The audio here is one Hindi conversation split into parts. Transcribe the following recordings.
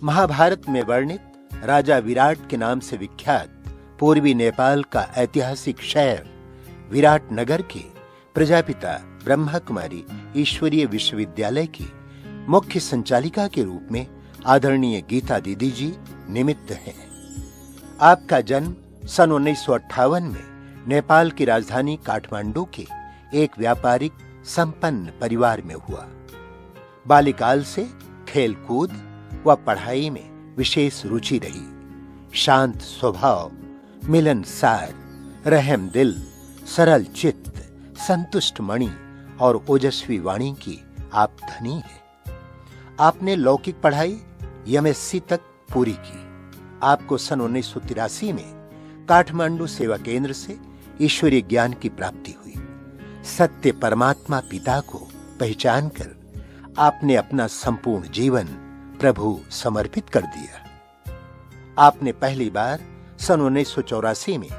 महाभारत में वर्णित राजा विराट के नाम से विख्यात पूर्वी नेपाल का ऐतिहासिक शहर विराट नगर के प्रजापिता ब्रह्मा कुमारी ईश्वरीय विश्वविद्यालय की मुख्य संचालिका के रूप में आदरणीय गीता दीदी जी निमित्त हैं। आपका जन्म सन 1958 में नेपाल की राजधानी काठमांडू के एक व्यापारिक संपन्न परिवार में हुआ। बाल्यकाल से खेलकूद व पढ़ाई में विशेष रुचि रही। शांत स्वभाव, मिलनसार, रहम दिल, सरल चित्त, संतुष्ट मणि और ओजस्वी वाणी की आप धनी हैं। आपने लौकिक पढ़ाई एमएससी तक पूरी की। आपको सन 1983 में काठमांडू सेवा केंद्र से ईश्वरीय ज्ञान की प्राप्ति हुई। सत्य परमात्मा पिता को पहचान कर आपने अपना संपूर्ण जीवन प्रभु समर्पित कर दिया। आपने पहली बार सन 1984 में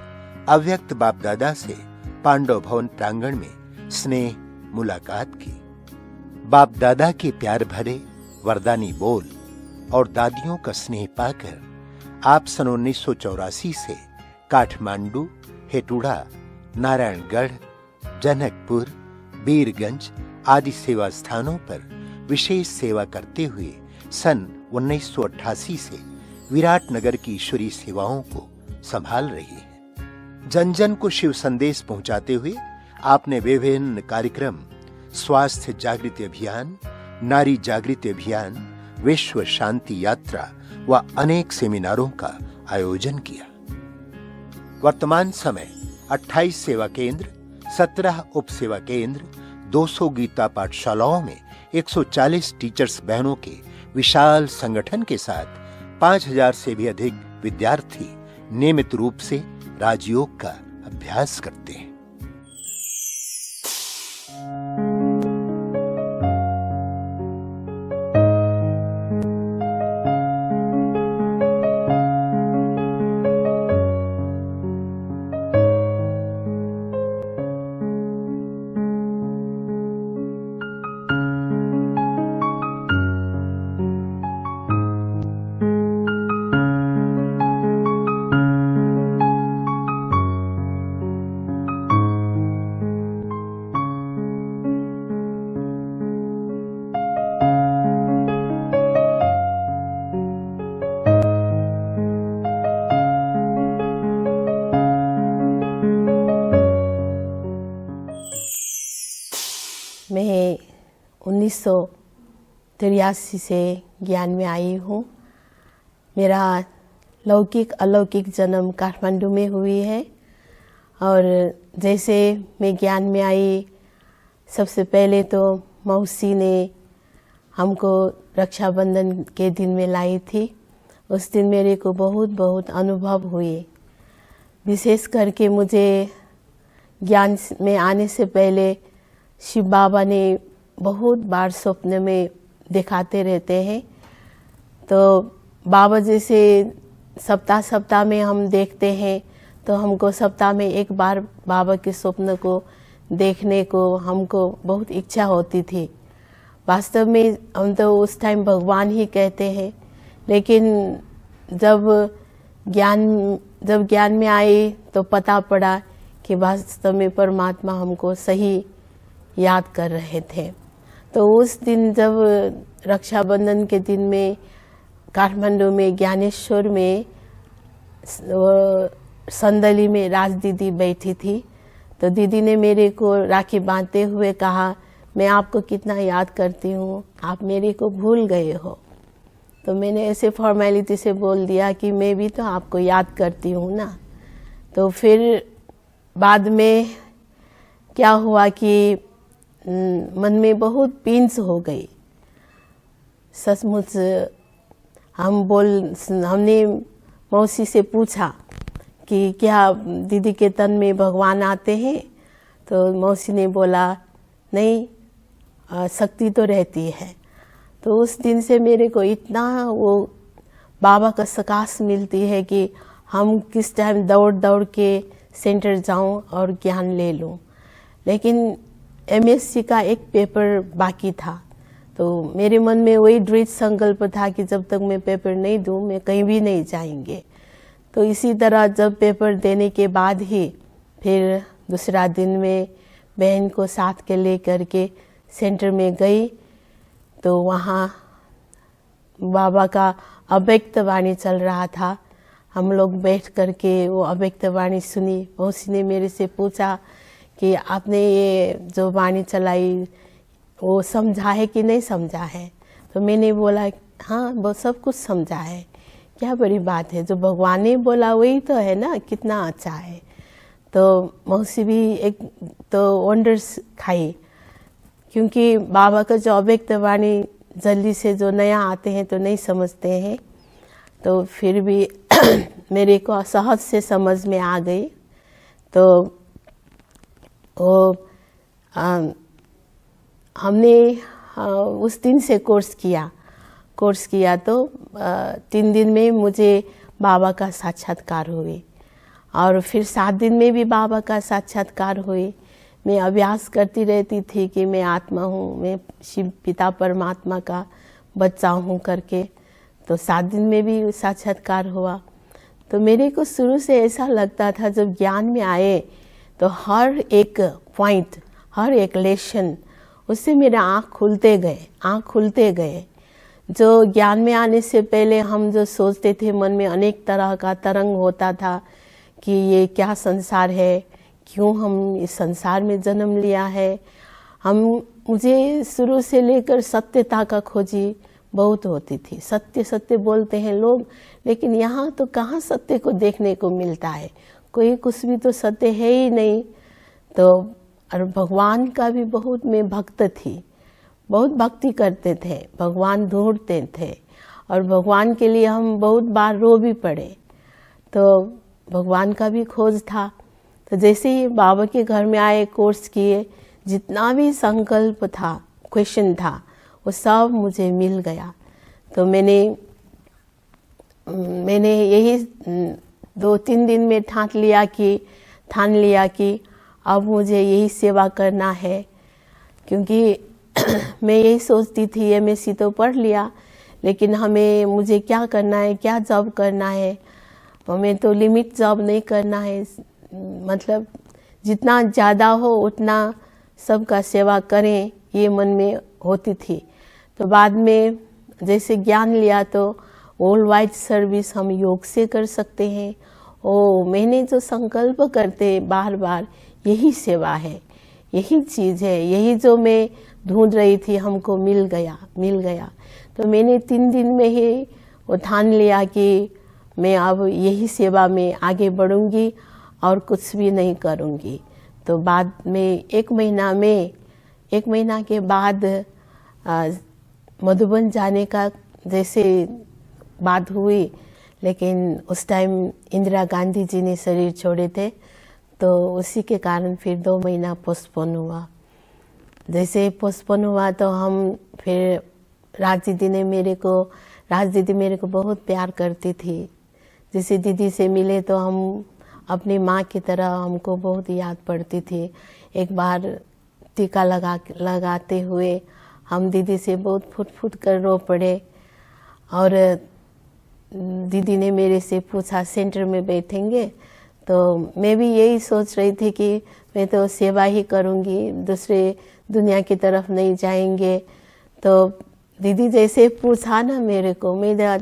अव्यक्त बाप दादा से पांडव भवन प्रांगण में स्नेह मुलाकात की। बाप दादा के प्यार भरे वरदानी बोल और दादियों का स्नेह पाकर आप सन 1984 से काठमांडू, हेटुड़ा, नारायणगढ़, जनकपुर, बीरगंज आदि सेवा स्थानों पर विशेष सेवा करते हुए सन 1988 से विराट नगर की ईश्वरीय सेवाओं को संभाल रही है। जन जन को शिव संदेश पहुंचाते हुए आपने विभिन्न कार्यक्रम, स्वास्थ्य जागृति अभियान, नारी जागृति अभियान, विश्व शांति यात्रा व अनेक सेमिनारों का आयोजन किया। वर्तमान समय 28 सेवा केंद्र, 17 उप सेवा केंद्र, 200 गीता पाठशालाओं में 140 टीचर्स बहनों के विशाल संगठन के साथ 5000 से भी अधिक विद्यार्थी नियमित रूप से राजयोग का अभ्यास करते हैं। मैं 1983 से ज्ञान में आई हूँ। मेरा लौकिक अलौकिक जन्म काठमांडू में हुई है और जैसे मैं ज्ञान में आई, सबसे पहले तो मौसी ने हमको रक्षाबंधन के दिन में लाई थी। उस दिन मेरे को बहुत अनुभव हुए। विशेष करके मुझे ज्ञान में आने से पहले शिव बाबा ने बहुत बार स्वप्न में दिखाते रहते हैं। तो बाबा जैसे सप्ताह में हम देखते हैं, तो हमको सप्ताह में एक बार बाबा के स्वप्न को देखने को हमको बहुत इच्छा होती थी। वास्तव में हम तो उस टाइम भगवान ही कहते हैं, लेकिन जब ज्ञान में आए तो पता पड़ा कि वास्तव में परमात्मा हमको सही याद कर रहे थे। तो उस दिन जब रक्षाबंधन के दिन में काठमांडू में ज्ञानेश्वर में संदली में राज दीदी बैठी थी, तो दीदी ने मेरे को राखी बांधते हुए कहा, मैं आपको कितना याद करती हूँ, आप मेरे को भूल गए हो। तो मैंने ऐसे फॉर्मेलिटी से बोल दिया कि मैं भी तो आपको याद करती हूँ ना। तो फिर बाद में क्या हुआ कि मन में बहुत पिंच हो गई। सचमुच हमने मौसी से पूछा कि क्या दीदी के तन में भगवान आते हैं? तो मौसी ने बोला नहीं, शक्ति तो रहती है। तो उस दिन से मेरे को इतना वो बाबा का सकाश मिलती है कि हम किस टाइम दौड़ के सेंटर जाऊं और ज्ञान ले लूं। लेकिन एमएससी का एक पेपर बाकी था, तो मेरे मन में वही दृढ़ संकल्प था कि जब तक मैं पेपर नहीं दूँ मैं कहीं भी नहीं जाएंगे। तो इसी तरह जब पेपर देने के बाद ही फिर दूसरा दिन में बहन को साथ के ले करके सेंटर में गई, तो वहाँ बाबा का अव्यक्त वाणी चल रहा था। हम लोग बैठ करके वो अव्यक्त वाणी सुनी। मौसी ने मेरे से पूछा कि आपने ये जो वाणी चलाई वो समझा है कि नहीं समझा है। तो मैंने बोला हाँ वो सब कुछ समझा है, क्या बड़ी बात है, जो भगवान ने बोला वही तो है ना, कितना अच्छा है। तो मौसी भी एक तो वंडर्स खाई, क्योंकि बाबा का जो अव्यक्त वाणी जल्दी से जो नया आते हैं तो नहीं समझते हैं, तो फिर भी मेरे को सहज से समझ में आ गई। तो वो हमने उस दिन से कोर्स किया तो 3 दिन में मुझे बाबा का साक्षात्कार हुए और फिर 7 दिन में भी बाबा का साक्षात्कार हुए। मैं अभ्यास करती रहती थी कि मैं आत्मा हूँ, मैं शिव पिता परमात्मा का बच्चा हूँ करके। तो 7 दिन में भी साक्षात्कार हुआ। तो मेरे को शुरू से ऐसा लगता था जब ज्ञान में आए तो हर एक पॉइंट, हर एक लेसन, उससे मेरे आँख खुलते गए। जो ज्ञान में आने से पहले हम जो सोचते थे, मन में अनेक तरह का तरंग होता था कि ये क्या संसार है, क्यों हम इस संसार में जन्म लिया है। मुझे शुरू से लेकर सत्यता का खोजी बहुत होती थी। सत्य सत्य बोलते हैं लोग, लेकिन यहाँ तो कहाँ सत्य को देखने को मिलता है, कोई कुछ भी तो सत्य है ही नहीं। तो और भगवान का भी बहुत मैं भक्त थी, बहुत भक्ति करते थे, भगवान ढूंढते थे और भगवान के लिए हम बहुत बार रो भी पड़े। तो भगवान का भी खोज था। तो जैसे ही बाबा के घर में आए, कोर्स किए, जितना भी संकल्प था, क्वेश्चन था, वो सब मुझे मिल गया। तो मैंने यही 2-3 दिन में ठान लिया कि अब मुझे यही सेवा करना है। क्योंकि मैं यही सोचती थी MSc तो पढ़ लिया, लेकिन मुझे क्या करना है, क्या जॉब करना है, हमें तो लिमिट जॉब नहीं करना है। मतलब जितना ज़्यादा हो उतना सबका सेवा करें, ये मन में होती थी। तो बाद में जैसे ज्ञान लिया तो वर्ल्ड वाइड सर्विस हम योग से कर सकते हैं। मैंने जो संकल्प करते बार बार, यही सेवा है, यही चीज़ है, यही जो मैं ढूंढ रही थी हमको मिल गया। तो मैंने 3 दिन में ही वो ठान लिया कि मैं अब यही सेवा में आगे बढ़ूंगी और कुछ भी नहीं करूंगी। तो बाद में 1 महीना के बाद मधुबन जाने का जैसे बात हुई, लेकिन उस टाइम इंदिरा गांधी जी ने शरीर छोड़े थे, तो उसी के कारण फिर 2 महीना पोस्टपोन हुआ। जैसे पोस्टपोन हुआ तो हम फिर राज दीदी मेरे को बहुत प्यार करती थी। जैसे दीदी से मिले तो हम अपनी माँ की तरह, हमको बहुत याद पड़ती थी। एक बार टीका लगाते हुए हम दीदी से बहुत फुट कर रो पड़े और दीदी ने मेरे से पूछा सेंटर में बैठेंगे, तो मैं भी यही सोच रही थी कि मैं तो सेवा ही करूँगी, दूसरे दुनिया की तरफ नहीं जाएंगे। तो दीदी जैसे पूछा ना मेरे को, मेरा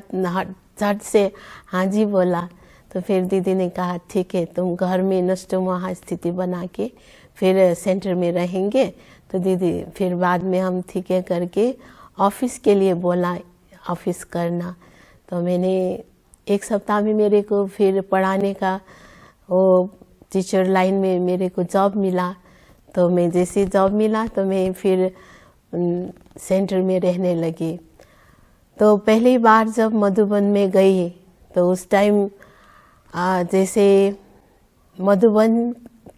झट से हाँ जी बोला। तो फिर दीदी ने कहा ठीक है, तुम घर में नष्टो वहाँ स्थिति बना के फिर सेंटर में रहेंगे। तो दीदी फिर बाद में हम ठीक है करके ऑफिस के लिए बोला, ऑफिस करना। तो मैंने 1 सप्ताह में मेरे को फिर पढ़ाने का वो टीचर लाइन में मेरे को जॉब मिला। तो मैं जैसे जॉब मिला तो मैं फिर सेंटर में रहने लगी। तो पहली बार जब मधुबन में गई तो उस टाइम जैसे मधुबन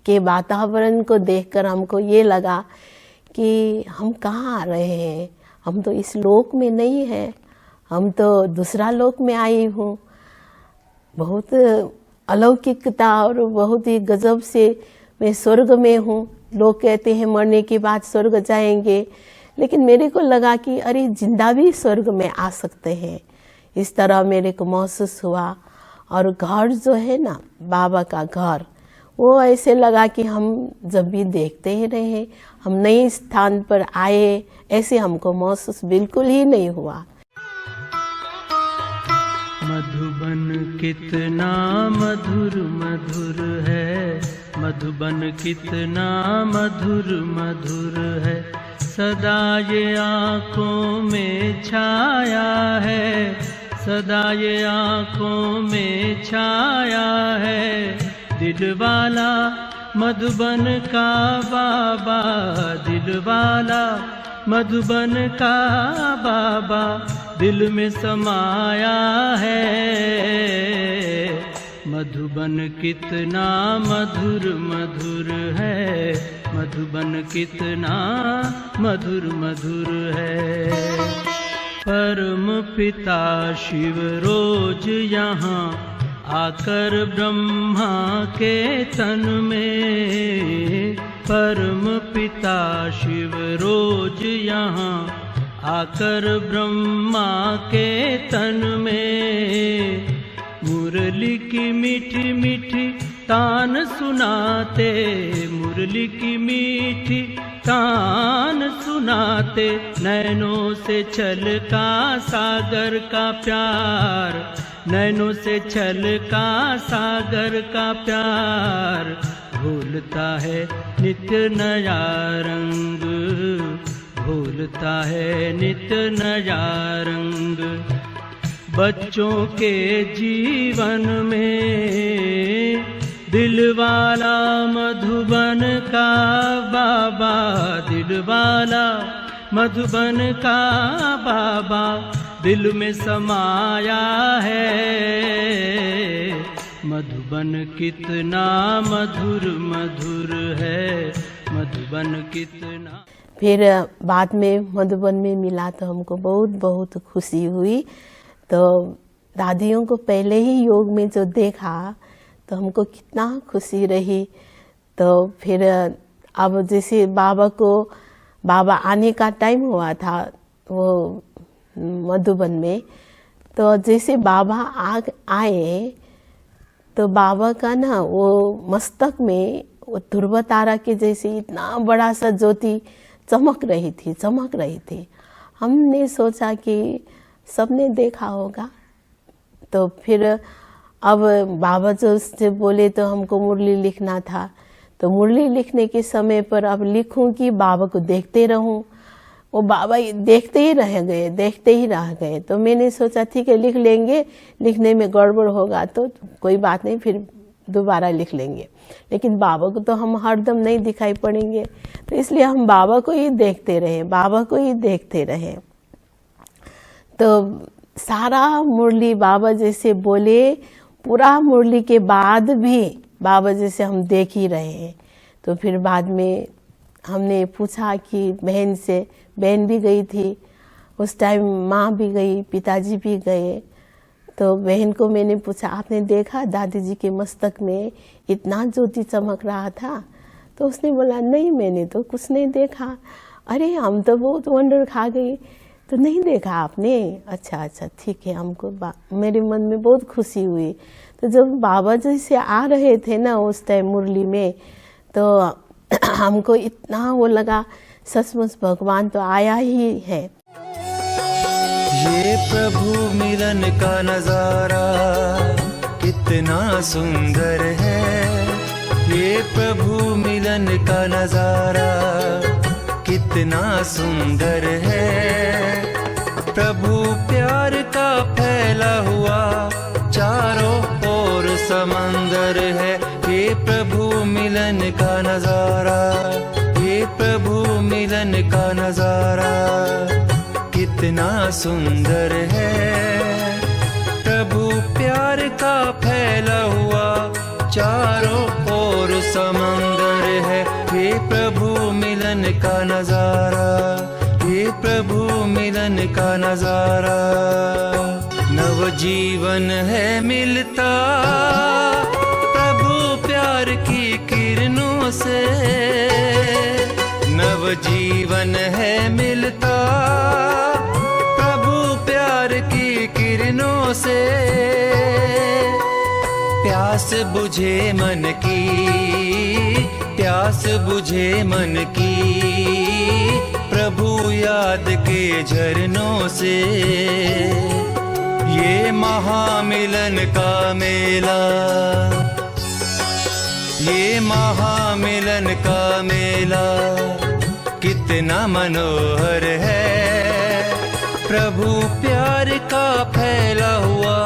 के वातावरण को देखकर हमको ये लगा कि हम कहाँ आ रहे हैं, हम तो इस लोक में नहीं हैं, हम तो दूसरा लोक में आई हूँ। बहुत अलौकिकता और बहुत ही गजब से मैं स्वर्ग में हूँ। लोग कहते हैं मरने के बाद स्वर्ग जाएंगे, लेकिन मेरे को लगा कि अरे जिंदा भी स्वर्ग में आ सकते हैं, इस तरह मेरे को महसूस हुआ। और घर जो है ना, बाबा का घर, वो ऐसे लगा कि हम जब भी देखते ही रहे, हम नए स्थान पर आए, ऐसे हमको महसूस बिल्कुल ही नहीं हुआ। मधुबन कितना मधुर मधुर है, मधुबन कितना मधुर मधुर है, सदा ये आँखों में छाया है, सदा ये आँखों में छाया है। दिल वाला मधुबन का बाबा, दिल वाला मधुबन का बाबा दिल में समाया है। मधुबन कितना मधुर मधुर है, मधुबन कितना मधुर मधुर है। परम पिता शिव रोज यहाँ आकर ब्रह्मा के तन में, परम पिता शिव रोज यहाँ आकर ब्रह्मा के तन में, मुरली की मीठी मीठी तान सुनाते, मुरली की मीठी तान सुनाते, नैनों से छलका सागर का प्यार, नैनों से छलका सागर का प्यार, भूलता है नित्य नया रंग, भूलता है नित्य नया रंग। बच्चों के जीवन में दिलवाला मधुबन का बाबा, दिलवाला मधुबन का बाबा दिल में समाया है। मधुबन कितना मधुर मधुर है, मधुबन कितना। फिर बाद में मधुबन में मिला तो हमको बहुत बहुत खुशी हुई। तो दादियों को पहले ही योग में जो देखा तो हमको कितना खुशी रही। तो फिर अब जैसे बाबा आने का टाइम हुआ था वो मधुबन में, तो जैसे बाबा आए तो बाबा का ना वो मस्तक में वो ध्रुव तारा के जैसे इतना बड़ा सा ज्योति चमक रही थी। हमने सोचा कि सबने देखा होगा। तो फिर अब बाबा जो उससे बोले तो हमको मुरली लिखना था, तो मुरली लिखने के समय पर अब लिखूं कि बाबा को देखते रहूं। वो बाबा देखते ही रह गए। तो मैंने सोचा ठीक है लिख लेंगे, लिखने में गड़बड़ होगा तो कोई बात नहीं, फिर दोबारा लिख लेंगे, लेकिन बाबा को तो हम हरदम नहीं दिखाई पड़ेंगे, तो इसलिए हम बाबा को ही देखते रहे। तो सारा मुरली बाबा जैसे बोले, पूरा मुरली के बाद भी बाबा जैसे हम देख ही रहे हैं। तो फिर बाद में हमने पूछा कि बहन से, बहन भी गई थी उस टाइम, माँ भी गई, पिताजी भी गए। तो बहन को मैंने पूछा आपने देखा दादी जी के मस्तक में इतना ज्योति चमक रहा था? तो उसने बोला नहीं मैंने तो कुछ नहीं देखा। अरे हम तो बहुत वंडर खा गई, तो नहीं देखा आपने? अच्छा ठीक है। हमको मेरे मन में बहुत खुशी हुई। तो जब बाबा जी से आ रहे थे ना उस टाइम मुरली में, तो हमको इतना वो लगा सचमुच भगवान तो आया ही है। ये प्रभु मिलन का नजारा कितना सुंदर है, ये प्रभु मिलन का नजारा कितना सुंदर है। प्रभु प्यार का फैला हुआ चारों ओर समंदर है, ये प्रभु मिलन का नजारा, ये प्रभु मिलन का नजारा कितना सुंदर है। प्रभु प्यार का फैला हुआ चारों ओर समंदर है, ये प्रभु मिलन का नजारा, ये प्रभु मिलन का नजारा। नव जीवन है मिलता प्रभु प्यार की किरणों से, नव जीवन जीवन है मिलता प्रभु प्यार की किरणों से। प्यास बुझे मन की, प्यास बुझे मन की, प्रभु याद के झरनों से। ये महामिलन का मेला, ये महामिलन का मेला कितना मनोहर है। प्रभु प्यार का फैला हुआ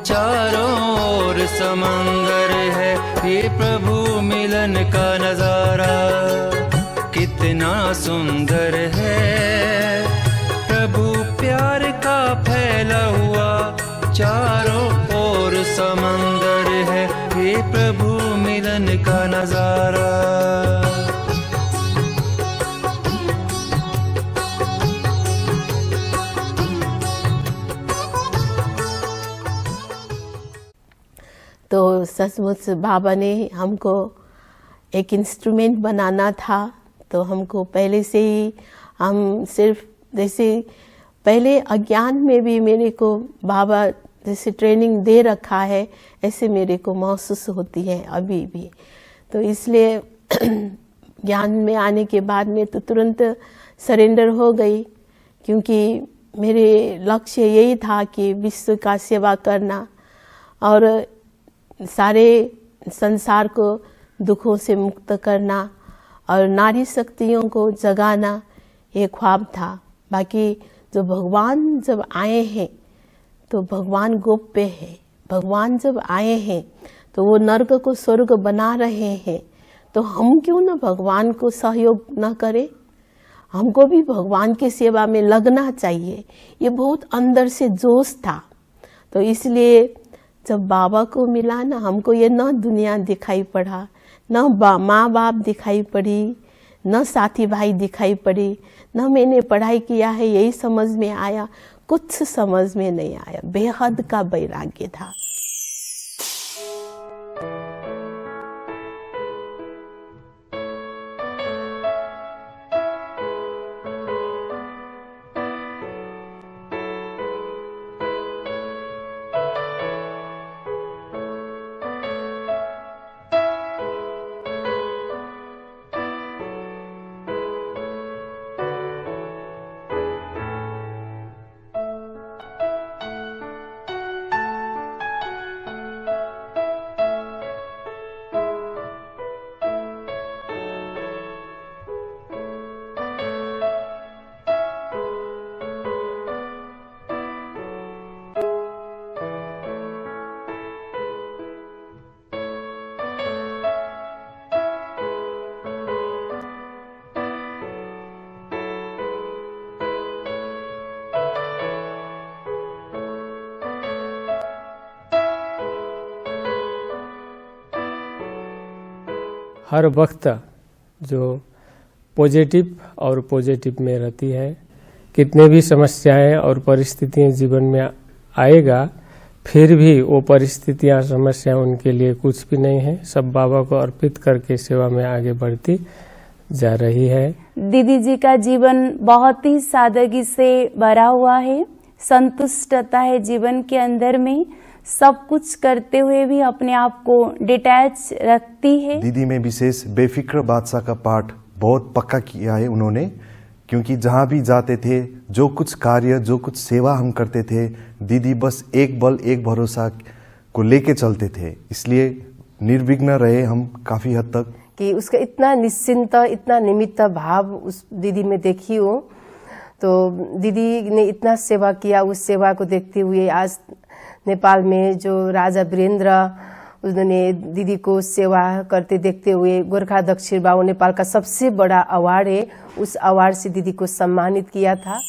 चारों ओर समंदर है। ये प्रभु मिलन का नजारा कितना सुंदर है। प्रभु प्यार का फैला हुआ चारों ओर समंदर है। ये प्रभु मिलन का नजारा। तो सचमुच बाबा ने हमको एक इंस्ट्रूमेंट बनाना था, तो हमको पहले से ही हम सिर्फ जैसे पहले अज्ञान में भी मेरे को बाबा जैसे ट्रेनिंग दे रखा है, ऐसे मेरे को महसूस होती है अभी भी। तो इसलिए ज्ञान में आने के बाद में तो तुरंत सरेंडर हो गई, क्योंकि मेरे लक्ष्य यही था कि विश्व का सेवा करना और सारे संसार को दुखों से मुक्त करना और नारी शक्तियों को जगाना, ये ख्वाब था। बाकी जो भगवान जब आए हैं तो भगवान गोप्य है। भगवान जब आए हैं तो वो नर्क को स्वर्ग बना रहे हैं, तो हम क्यों न भगवान को सहयोग न करें। हमको भी भगवान की सेवा में लगना चाहिए, ये बहुत अंदर से जोश था। तो इसलिए जब बाबा को मिला ना, हमको ये न दुनिया दिखाई पड़ा, न माँ बाप दिखाई पड़ी, न साथी भाई दिखाई पड़ी, न मैंने पढ़ाई किया है यही समझ में आया, कुछ समझ में नहीं आया। बेहद का वैराग्य था। हर वक्त जो पॉजिटिव और पॉजिटिव में रहती है, कितने भी समस्याएं और परिस्थितियां जीवन में आएगा, फिर भी वो परिस्थितियां समस्याएं उनके लिए कुछ भी नहीं है, सब बाबा को अर्पित करके सेवा में आगे बढ़ती जा रही है। दीदी जी का जीवन बहुत ही सादगी से भरा हुआ है, संतुष्टता है जीवन के अंदर में, सब कुछ करते हुए भी अपने आप को डिटैच रखती है। दीदी में विशेष बेफिक्र बादशाह का पाठ बहुत पक्का किया है उन्होंने, क्योंकि जहाँ भी जाते थे, जो कुछ कार्य, जो कुछ सेवा हम करते थे, दीदी बस एक बल एक भरोसा को लेके चलते थे। इसलिए निर्विघ्न रहे हम काफी हद तक। कि उसका इतना निश्चिंत, इतना निमित्त भाव उस दीदी में देखी हो, तो दीदी ने इतना सेवा किया। उस सेवा को देखते हुए आज नेपाल में जो राजा वीरेंद्र, उन्होंने दीदी को सेवा करते देखते हुए गोरखा दक्षिण बाबू नेपाल का सबसे बड़ा अवार्ड है, उस अवार्ड से दीदी को सम्मानित किया था।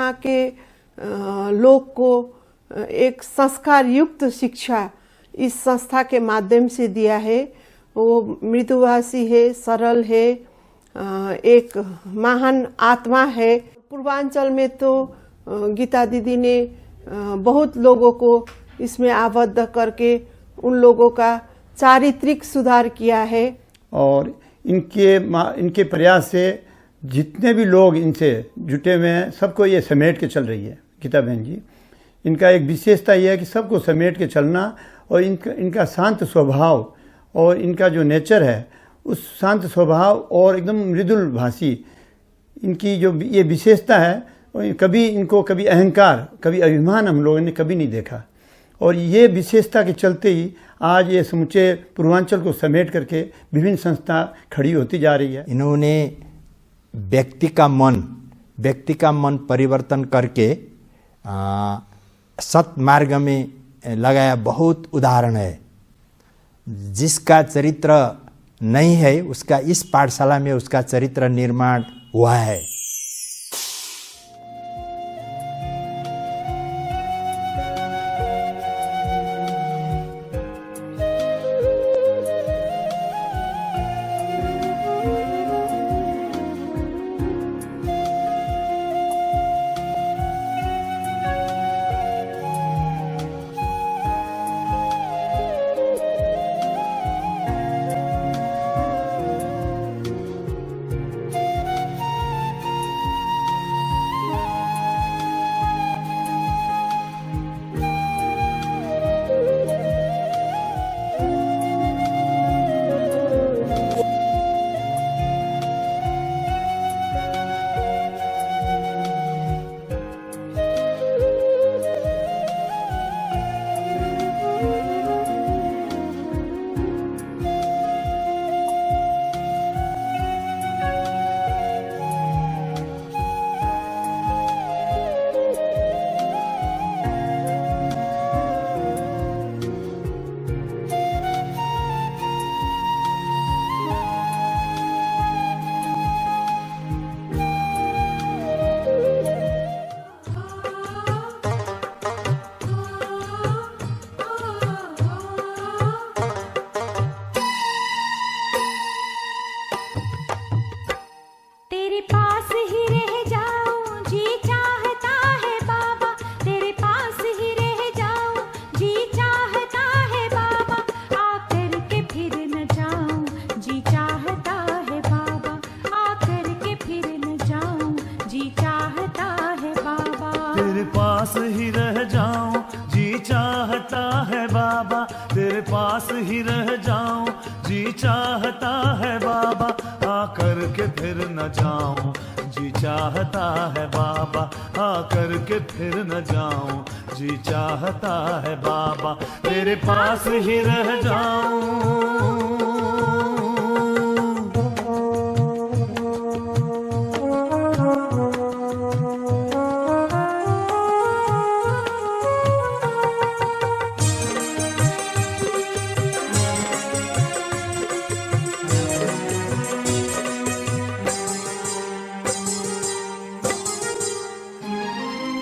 यहाँ के लोग को एक संस्कार युक्त शिक्षा इस संस्था के माध्यम से दिया है। वो मृदुभाषी है, सरल है, एक महान आत्मा है। पूर्वांचल में तो गीता दीदी ने बहुत लोगों को इसमें आबद्ध करके उन लोगों का चारित्रिक सुधार किया है। और इनके प्रयास से जितने भी लोग इनसे जुटे हुए हैं सबको ये समेट के चल रही है गीता बहन जी। इनका एक विशेषता यह है कि सबको समेट के चलना, और इनका शांत स्वभाव और इनका जो नेचर है उस शांत स्वभाव और एकदम मृदुल भाषी इनकी जो ये विशेषता है, कभी इनको कभी अहंकार कभी अभिमान हम लोगों ने कभी नहीं देखा। और ये विशेषता के चलते ही आज ये समूचे पूर्वांचल को समेट करके विभिन्न संस्था खड़ी होती जा रही है। इन्होंने व्यक्ति का मन परिवर्तन करके सत मार्ग में लगाया बहुत उदाहरण है। जिसका चरित्र नहीं है उसका इस पाठशाला में उसका चरित्र निर्माण हुआ है।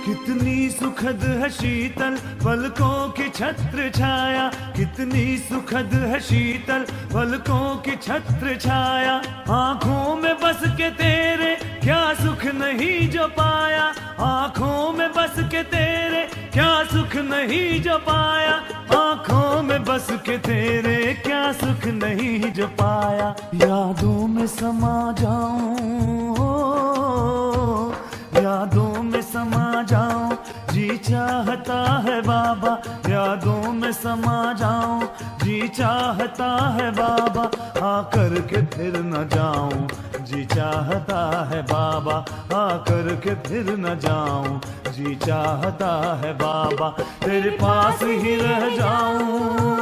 कितनी सुखद है शीतल पलकों की छत्र छाया, कितनी सुखद है शीतल पलकों की छत्र छाया। आंखों में बस के तेरे क्या सुख नहीं जो पाया, आंखों में बस के तेरे क्या सुख नहीं जो पाया, आंखों में बस के तेरे क्या सुख नहीं जो पाया। यादों में समा जाऊं, यादों में समा जाऊं, जी चाहता है बाबा, यादों में समा जाऊं, जी चाहता है बाबा, आकर के फिर न जाऊं, जी चाहता है बाबा, आकर के फिर न जाऊं, जी चाहता है बाबा, तेरे पास ही रह जाऊं।